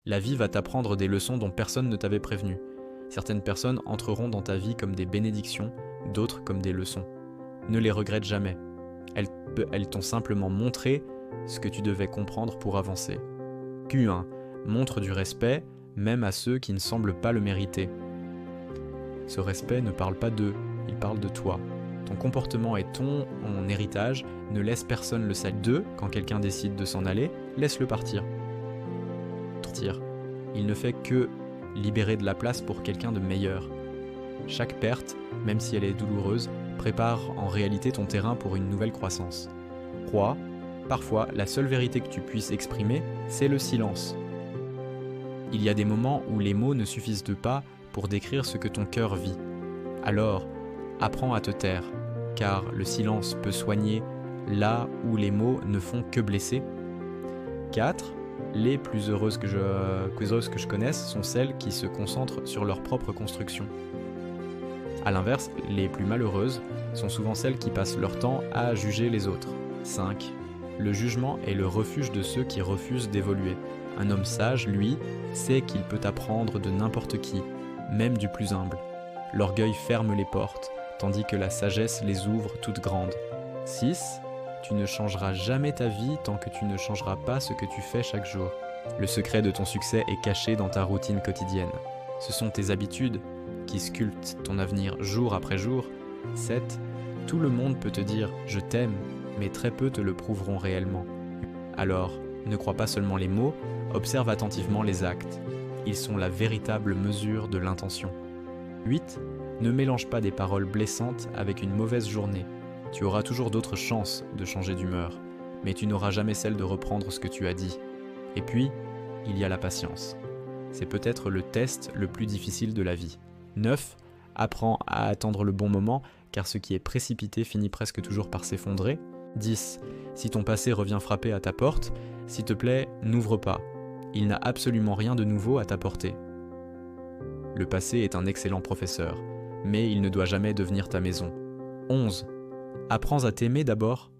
La vie va t'apprendre des leçons dont personne ne t'avait prévenu. Certaines personnes entreront dans ta vie comme des bénédictions, d'autres comme des leçons. Ne les regrette jamais. Elles t'ont simplement montré ce que tu devais comprendre pour avancer. Q1. Montre du respect, même à ceux qui ne semblent pas le mériter. Ce respect ne parle pas d'eux, il parle de toi. Ton comportement est ton héritage, ne laisse personne le salir. 2. Quand quelqu'un décide de s'en aller, laisse-le partir. Il ne fait que libérer de la place pour quelqu'un de meilleur. Chaque perte, même si elle est douloureuse, prépare en réalité ton terrain pour une nouvelle croissance. 3. Parfois, la seule vérité que tu puisses exprimer, c'est le silence. Il y a des moments où les mots ne suffisent pas pour décrire ce que ton cœur vit. Alors, apprends à te taire, car le silence peut soigner là où les mots ne font que blesser. 4. Les plus heureuses que je connaisse sont celles qui se concentrent sur leur propre construction. A l'inverse, les plus malheureuses sont souvent celles qui passent leur temps à juger les autres. 5. Le jugement est le refuge de ceux qui refusent d'évoluer. Un homme sage, lui, sait qu'il peut apprendre de n'importe qui, même du plus humble. L'orgueil ferme les portes, tandis que la sagesse les ouvre toutes grandes. 6. Tu ne changeras jamais ta vie tant que tu ne changeras pas ce que tu fais chaque jour. Le secret de ton succès est caché dans ta routine quotidienne. Ce sont tes habitudes qui sculptent ton avenir jour après jour. 7. Tout le monde peut te dire « je t'aime », mais très peu te le prouveront réellement. Alors, ne crois pas seulement les mots, observe attentivement les actes. Ils sont la véritable mesure de l'intention. 8. Ne mélange pas des paroles blessantes avec une mauvaise journée. Tu auras toujours d'autres chances de changer d'humeur, mais tu n'auras jamais celle de reprendre ce que tu as dit. Et puis, il y a la patience. C'est peut-être le test le plus difficile de la vie. 9. Apprends à attendre le bon moment, car ce qui est précipité finit presque toujours par s'effondrer. 10. Si ton passé revient frapper à ta porte, s'il te plaît, n'ouvre pas. Il n'a absolument rien de nouveau à t'apporter. Le passé est un excellent professeur, mais il ne doit jamais devenir ta maison. 11. Apprends à t'aimer d'abord.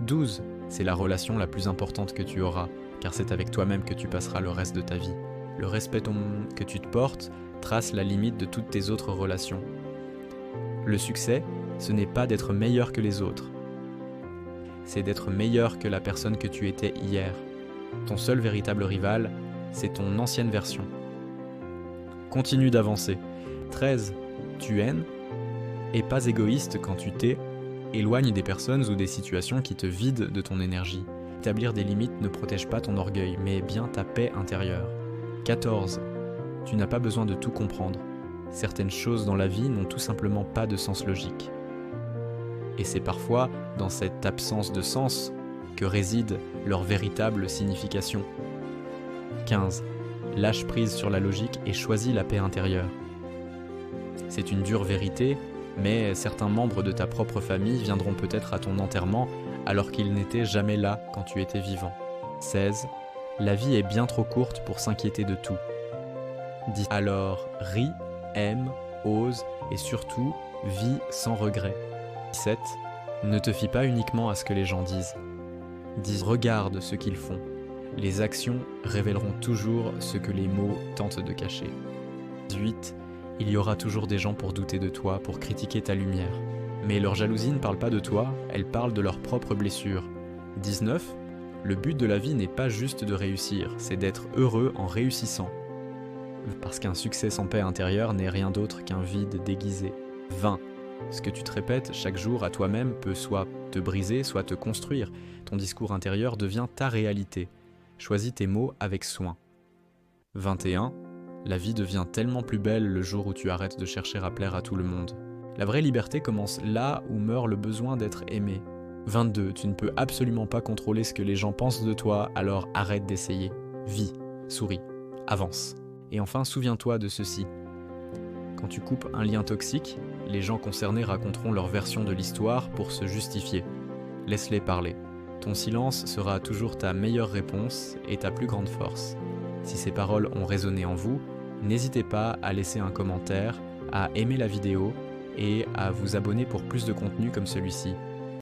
12. C'est la relation la plus importante que tu auras, car c'est avec toi-même que tu passeras le reste de ta vie. Le respect que tu te portes trace la limite de toutes tes autres relations. Le succès, ce n'est pas d'être meilleur que les autres. C'est d'être meilleur que la personne que tu étais hier. Ton seul véritable rival, c'est ton ancienne version. Continue d'avancer. 13. Tu haines et pas égoïste quand tu t'es. Éloigne des personnes ou des situations qui te vident de ton énergie. Établir des limites ne protège pas ton orgueil, mais bien ta paix intérieure. 14. Tu n'as pas besoin de tout comprendre. Certaines choses dans la vie n'ont tout simplement pas de sens logique. Et c'est parfois dans cette absence de sens que réside leur véritable signification. 15. Lâche prise sur la logique et choisis la paix intérieure. C'est une dure vérité, mais certains membres de ta propre famille viendront peut-être à ton enterrement alors qu'ils n'étaient jamais là quand tu étais vivant. 16. La vie est bien trop courte pour s'inquiéter de tout. 10. Alors, ris, aime, ose et surtout, vis sans regret. 17. Ne te fie pas uniquement à ce que les gens disent. 10. Regarde ce qu'ils font. Les actions révéleront toujours ce que les mots tentent de cacher. 18. Il y aura toujours des gens pour douter de toi, pour critiquer ta lumière. Mais leur jalousie ne parle pas de toi, elle parle de leurs propres blessures. 19. Le but de la vie n'est pas juste de réussir, c'est d'être heureux en réussissant. Parce qu'un succès sans paix intérieure n'est rien d'autre qu'un vide déguisé. 20. Ce que tu te répètes chaque jour à toi-même peut soit te briser, soit te construire. Ton discours intérieur devient ta réalité. Choisis tes mots avec soin. 21. La vie devient tellement plus belle le jour où tu arrêtes de chercher à plaire à tout le monde. La vraie liberté commence là où meurt le besoin d'être aimé. 22. Tu ne peux absolument pas contrôler ce que les gens pensent de toi, alors arrête d'essayer. Vis, souris, avance. Et enfin, souviens-toi de ceci. Quand tu coupes un lien toxique, les gens concernés raconteront leur version de l'histoire pour se justifier. Laisse-les parler. Ton silence sera toujours ta meilleure réponse et ta plus grande force. Si ces paroles ont résonné en vous, n'hésitez pas à laisser un commentaire, à aimer la vidéo et à vous abonner pour plus de contenu comme celui-ci.